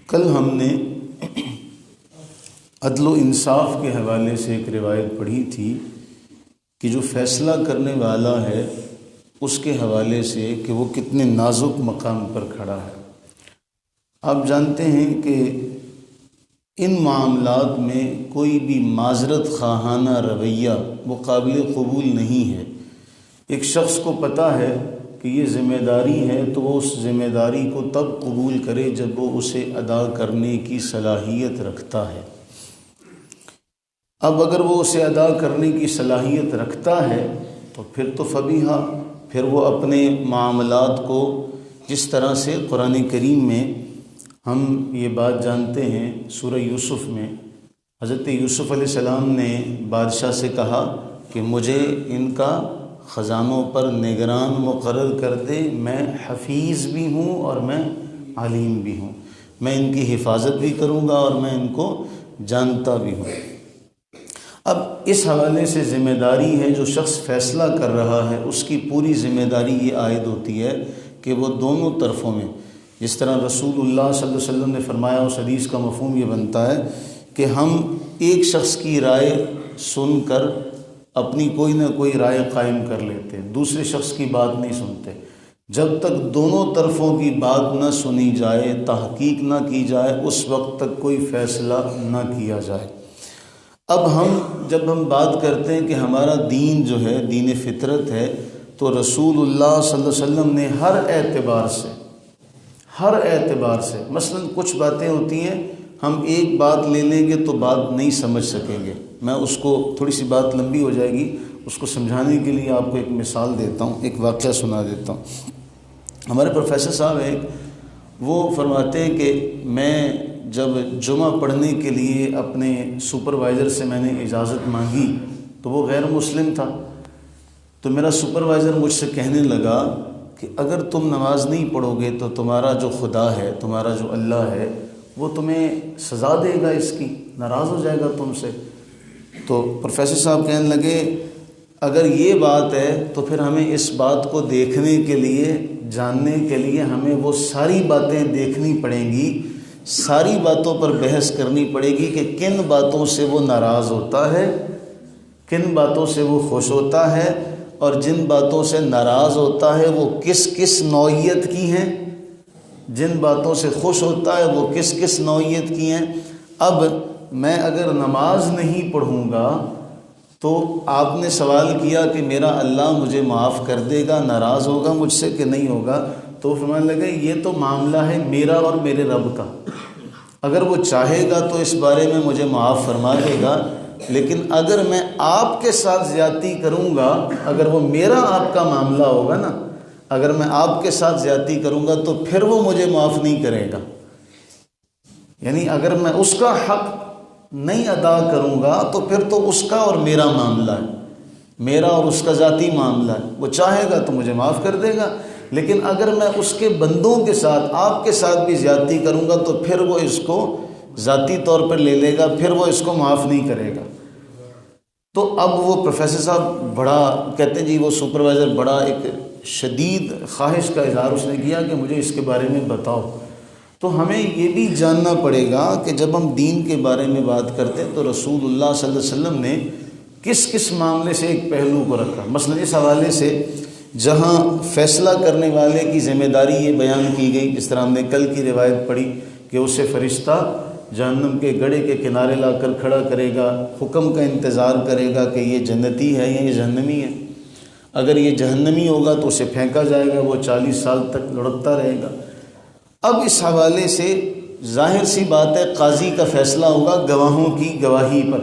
کل ہم نے عدل و انصاف کے حوالے سے ایک روایت پڑھی تھی کہ جو فیصلہ کرنے والا ہے اس کے حوالے سے کہ وہ کتنے نازک مقام پر کھڑا ہے۔ آپ جانتے ہیں کہ ان معاملات میں کوئی بھی معذرت خواہانہ رویہ وہ قابل قبول نہیں ہے۔ ایک شخص کو پتہ ہے کہ یہ ذمہ داری ہے تو وہ اس ذمہ داری کو تب قبول کرے جب وہ اسے ادا کرنے کی صلاحیت رکھتا ہے۔ اب اگر وہ اسے ادا کرنے کی صلاحیت رکھتا ہے تو پھر تو فبیہا، پھر وہ اپنے معاملات کو جس طرح سے قرآن کریم میں ہم یہ بات جانتے ہیں، سورہ یوسف میں حضرت یوسف علیہ السلام نے بادشاہ سے کہا کہ مجھے ان کا خزانوں پر نگران مقرر کر دے، میں حفیظ بھی ہوں اور میں علیم بھی ہوں، میں ان کی حفاظت بھی کروں گا اور میں ان کو جانتا بھی ہوں۔ اب اس حوالے سے ذمہ داری ہے، جو شخص فیصلہ کر رہا ہے اس کی پوری ذمہ داری یہ عائد ہوتی ہے کہ وہ دونوں طرفوں میں، جس طرح رسول اللہ صلی اللہ علیہ وسلم نے فرمایا، اس حدیث کا مفہوم یہ بنتا ہے کہ ہم ایک شخص کی رائے سن کر اپنی کوئی نہ کوئی رائے قائم کر لیتے ہیں، دوسرے شخص کی بات نہیں سنتے جب تک دونوں طرفوں کی بات نہ سنی جائے، تحقیق نہ کی جائے، اس وقت تک کوئی فیصلہ نہ کیا جائے۔ اب جب ہم بات کرتے ہیں کہ ہمارا دین جو ہے دین فطرت ہے، تو رسول اللہ صلی اللہ علیہ وسلم نے ہر اعتبار سے مثلا کچھ باتیں ہوتی ہیں ہم ایک بات لے لیں گے تو بات نہیں سمجھ سکیں گے، میں اس کو تھوڑی سی بات لمبی ہو جائے گی، اس کو سمجھانے کے لیے آپ کو ایک مثال دیتا ہوں، ایک واقعہ سنا دیتا ہوں۔ ہمارے پروفیسر صاحب ہیں، وہ فرماتے ہیں کہ میں جب جمعہ پڑھنے کے لیے اپنے سپروائزر سے میں نے اجازت مانگی تو وہ غیر مسلم تھا، تو میرا سپروائزر مجھ سے کہنے لگا کہ اگر تم نماز نہیں پڑھو گے تو تمہارا جو خدا ہے، تمہارا جو اللہ ہے، وہ تمہیں سزا دے گا، اس کی ناراض ہو جائے گا تم سے۔ تو پروفیسر صاحب کہنے لگے اگر یہ بات ہے تو پھر ہمیں اس بات کو دیکھنے کے لیے، جاننے کے لیے ہمیں وہ ساری باتیں دیکھنی پڑیں گی، ساری باتوں پر بحث کرنی پڑے گی کہ کن باتوں سے وہ ناراض ہوتا ہے، کن باتوں سے وہ خوش ہوتا ہے، اور جن باتوں سے ناراض ہوتا ہے وہ کس کس نوعیت کی ہیں، جن باتوں سے خوش ہوتا ہے وہ کس کس نوعیت کی ہیں۔ اب میں اگر نماز نہیں پڑھوں گا تو آپ نے سوال کیا کہ میرا اللہ مجھے معاف کر دے گا، ناراض ہوگا مجھ سے کہ نہیں ہوگا؟ تو فرمانے لگے یہ تو معاملہ ہے میرا اور میرے رب کا، اگر وہ چاہے گا تو اس بارے میں مجھے معاف فرما دے گا، لیکن اگر میں آپ کے ساتھ زیادتی کروں گا، اگر وہ میرا آپ کا معاملہ ہوگا نا، اگر میں آپ کے ساتھ زیادتی کروں گا تو پھر وہ مجھے معاف نہیں کرے گا، یعنی اگر میں اس کا حق نہیں ادا کروں گا تو پھر تو اس کا اور میرا معاملہ ہے، میرا اور اس کا ذاتی معاملہ ہے، وہ چاہے گا تو مجھے معاف کر دے گا، لیکن اگر میں اس کے بندوں کے ساتھ، آپ کے ساتھ بھی زیادتی کروں گا تو پھر وہ اس کو ذاتی طور پر لے لے گا، پھر وہ اس کو معاف نہیں کرے گا۔ تو اب وہ پروفیسر صاحب بڑا کہتے ہیں جی، وہ سپروائزر بڑا ایک شدید خواہش کا اظہار اس نے کیا کہ مجھے اس کے بارے میں بتاؤ۔ تو ہمیں یہ بھی جاننا پڑے گا کہ جب ہم دین کے بارے میں بات کرتے ہیں تو رسول اللہ صلی اللہ علیہ وسلم نے کس کس معاملے سے ایک پہلو کو رکھا۔ مثلا اس حوالے سے جہاں فیصلہ کرنے والے کی ذمہ داری یہ بیان کی گئی، جس طرح ہم نے کل کی روایت پڑھی کہ اسے فرشتہ جہنم کے گڑھے کے کنارے لا کر کھڑا کرے گا، حکم کا انتظار کرے گا کہ یہ جنتی ہے یا یہ جہنمی ہے، اگر یہ جہنمی ہوگا تو اسے پھینکا جائے گا، وہ 40 سال تک لڑکتا رہے گا۔ اب اس حوالے سے ظاہر سی بات ہے قاضی کا فیصلہ ہوگا گواہوں کی گواہی پر،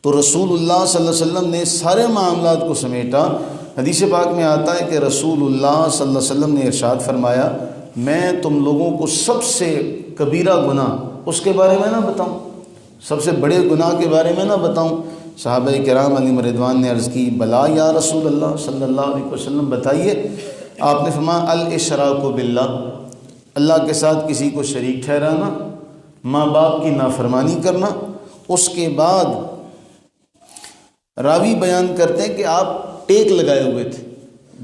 تو رسول اللہ صلی اللہ علیہ وسلم نے سارے معاملات کو سمیٹا۔ حدیث پاک میں آتا ہے کہ رسول اللہ صلی اللہ علیہ وسلم نے ارشاد فرمایا میں تم لوگوں کو سب سے کبیرہ گناہ اس کے بارے میں نہ بتاؤں، سب سے بڑے گناہ کے بارے میں نہ بتاؤں؟ صحابہ کرام علیہم رضوان نے عرض کی بلا یا رسول اللہ صلی اللہ علیہ وسلم، بتائیے۔ آپ نے فرمایا الاشراک باللہ، اللہ کے ساتھ کسی کو شریک ٹھہرانا، ماں باپ کی نافرمانی کرنا۔ اس کے بعد راوی بیان کرتے ہیں کہ آپ ٹیک لگائے ہوئے تھے،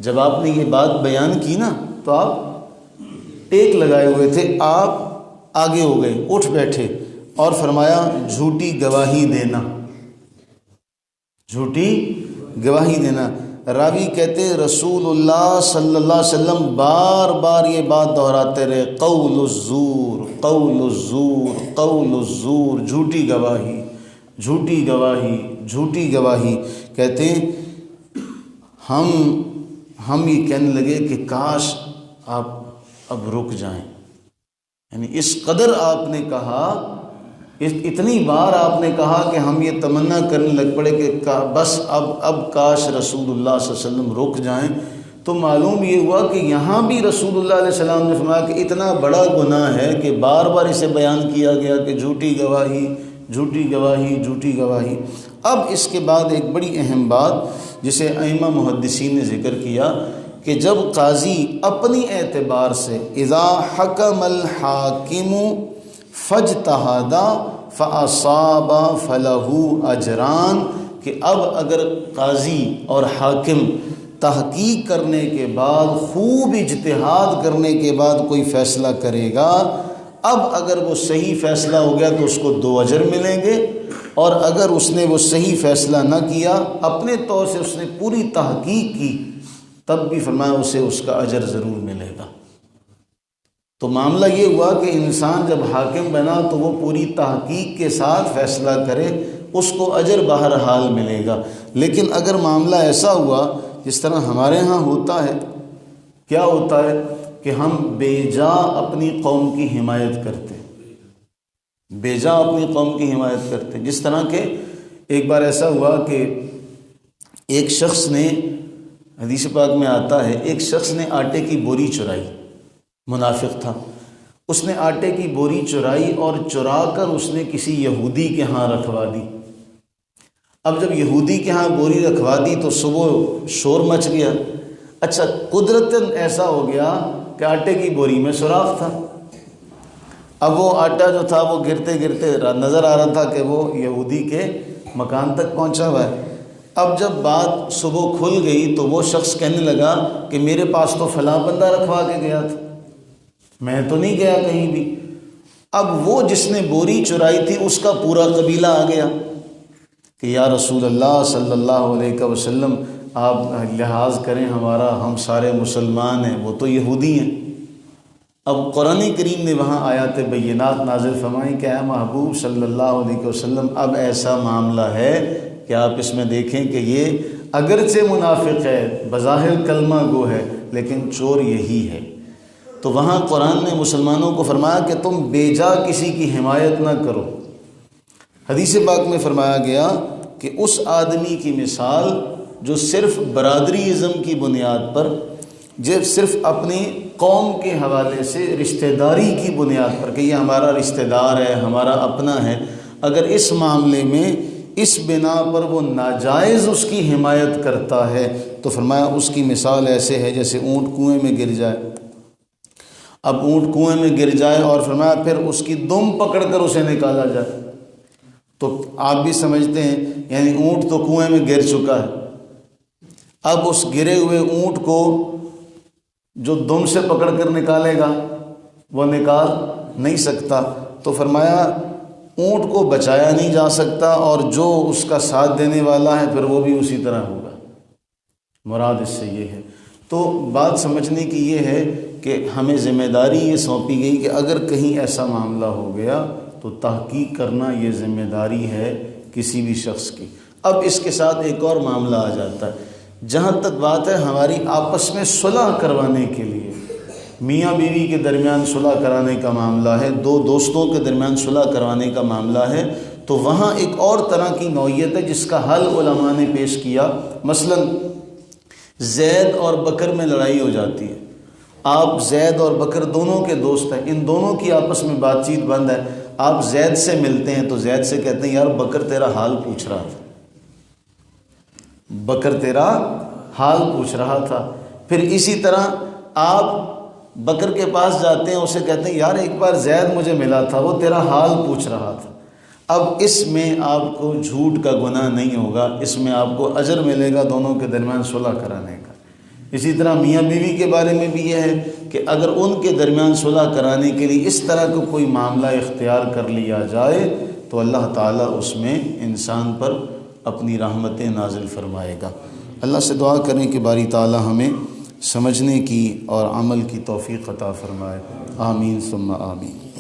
جب آپ نے یہ بات بیان کی نا تو آپ ٹیک لگائے ہوئے تھے، آپ آگے ہو گئے، اٹھ بیٹھے اور فرمایا جھوٹی گواہی دینا، جھوٹی گواہی دینا۔ راوی کہتے رسول اللہ صلی اللہ علیہ وسلم بار بار یہ بات دہراتے رہے، قول الزور، قول الزور، قول الزور، جھوٹی گواہی، جھوٹی گواہی، جھوٹی گواہی۔ کہتے ہیں ہم یہ کہنے لگے کہ کاش آپ اب رک جائیں، یعنی اس قدر آپ نے کہا، اتنی بار آپ نے کہا کہ ہم یہ تمنا کرنے لگ پڑے کہ بس اب کاش رسول اللہ صلی اللہ علیہ وسلم رک جائیں۔ تو معلوم یہ ہوا کہ یہاں بھی رسول اللہ علیہ السلام نے فرمایا کہ اتنا بڑا گناہ ہے کہ بار بار اسے بیان کیا گیا کہ جھوٹی گواہی، جھوٹی گواہی، جھوٹی گواہی۔ اب اس کے بعد ایک بڑی اہم بات جسے ائمہ محدثین نے ذکر کیا کہ جب قاضی اپنی اعتبار سے اذا حکم الحاکم فاجتہد فاصاب فلہ اجران، کہ اب اگر قاضی اور حاکم تحقیق کرنے کے بعد، خوب اجتہاد کرنے کے بعد کوئی فیصلہ کرے گا، اب اگر وہ صحیح فیصلہ ہو گیا تو اس کو 2 اجر ملیں گے، اور اگر اس نے وہ صحیح فیصلہ نہ کیا، اپنے طور سے اس نے پوری تحقیق کی، تب بھی فرمایا اسے اس کا اجر ضرور ملے گا۔ تو معاملہ یہ ہوا کہ انسان جب حاکم بنا تو وہ پوری تحقیق کے ساتھ فیصلہ کرے، اس کو اجر بہرحال ملے گا۔ لیکن اگر معاملہ ایسا ہوا جس طرح ہمارے ہاں ہوتا ہے، کیا ہوتا ہے کہ ہم بے جا اپنی قوم کی حمایت کرتے، بے جا اپنی قوم کی حمایت کرتے۔ جس طرح کہ ایک بار ایسا ہوا کہ ایک شخص نے، حدیث پاک میں آتا ہے، ایک شخص نے آٹے کی بوری چرائی، منافق تھا، اس نے آٹے کی بوری چرائی اور چرا کر اس نے کسی یہودی کے ہاں رکھوا دی۔ اب جب یہودی کے ہاں بوری رکھوا دی تو صبح شور مچ گیا۔ اچھا قدرتاً ایسا ہو گیا کہ آٹے کی بوری میں سوراخ تھا، اب وہ آٹا جو تھا وہ گرتے گرتے نظر آ رہا تھا کہ وہ یہودی کے مکان تک پہنچا ہوا ہے۔ اب جب بات صبح کھل گئی تو وہ شخص کہنے لگا کہ میرے پاس تو فلاں بندہ رکھوا کے گیا تھا، میں تو نہیں گیا کہیں بھی۔ اب وہ جس نے بوری چرائی تھی اس کا پورا قبیلہ آ گیا کہ یا رسول اللہ صلی اللہ علیہ وسلم آپ لحاظ کریں ہمارا، ہم سارے مسلمان ہیں، وہ تو یہودی ہیں۔ اب قرآن کریم نے وہاں آیات بینات نازل فرمائیں کہ اے محبوب صلی اللہ علیہ وسلم اب ایسا معاملہ ہے کہ آپ اس میں دیکھیں کہ یہ اگرچہ منافق ہے، بظاہر کلمہ گو ہے، لیکن چور یہی ہے۔ تو وہاں قرآن نے مسلمانوں کو فرمایا کہ تم بے جا کسی کی حمایت نہ کرو۔ حدیث پاک میں فرمایا گیا کہ اس آدمی کی مثال جو صرف برادری ازم کی بنیاد پر، جو صرف اپنی قوم کے حوالے سے رشتہ داری کی بنیاد پر کہ یہ ہمارا رشتہ دار ہے، ہمارا اپنا ہے، اگر اس معاملے میں اس بنا پر وہ ناجائز اس کی حمایت کرتا ہے تو فرمایا اس کی مثال ایسے ہے جیسے اونٹ کنویں میں گر جائے۔ اب اونٹ کنویں میں گر جائے اور فرمایا پھر اس کی دم پکڑ کر اسے نکالا جائے، تو آپ بھی سمجھتے ہیں یعنی اونٹ تو کنویں میں گر چکا ہے، اب اس گرے ہوئے اونٹ کو جو دم سے پکڑ کر نکالے گا وہ نکال نہیں سکتا۔ تو فرمایا اونٹ کو بچایا نہیں جا سکتا، اور جو اس کا ساتھ دینے والا ہے پھر وہ بھی اسی طرح ہوگا۔ مراد اس سے یہ ہے۔ تو بات سمجھنے کی یہ ہے کہ ہمیں ذمہ داری یہ سونپی گئی کہ اگر کہیں ایسا معاملہ ہو گیا تو تحقیق کرنا یہ ذمہ داری ہے کسی بھی شخص کی۔ اب اس کے ساتھ ایک اور معاملہ آ جاتا ہے، جہاں تک بات ہے ہماری آپس میں صلح کروانے کے لیے، میاں بیوی کے درمیان صلح کرانے کا معاملہ ہے، دو دوستوں کے درمیان صلح کروانے کا معاملہ ہے، تو وہاں ایک اور طرح کی نوعیت ہے جس کا حل علماء نے پیش کیا۔ مثلا زید اور بکر میں لڑائی ہو جاتی ہے، آپ زید اور بکر دونوں کے دوست ہیں، ان دونوں کی آپس میں بات چیت بند ہے، آپ زید سے ملتے ہیں تو زید سے کہتے ہیں یار بکر تیرا حال پوچھ رہا تھا، بکر تیرا حال پوچھ رہا تھا۔ پھر اسی طرح آپ بکر کے پاس جاتے ہیں، اسے کہتے ہیں یار ایک بار زید مجھے ملا تھا، وہ تیرا حال پوچھ رہا تھا۔ اب اس میں آپ کو جھوٹ کا گناہ نہیں ہوگا، اس میں آپ کو اجر ملے گا دونوں کے درمیان صلح کرانے کا۔ اسی طرح میاں بیوی کے بارے میں بھی یہ ہے کہ اگر ان کے درمیان صلح کرانے کے لیے اس طرح کا کوئی معاملہ اختیار کر لیا جائے تو اللہ تعالیٰ اس میں انسان پر اپنی رحمتیں نازل فرمائے گا۔ اللہ سے دعا کریں کہ باری تعالیٰ ہمیں سمجھنے کی اور عمل کی توفیق عطا فرمائے۔ آمین ثم آمین۔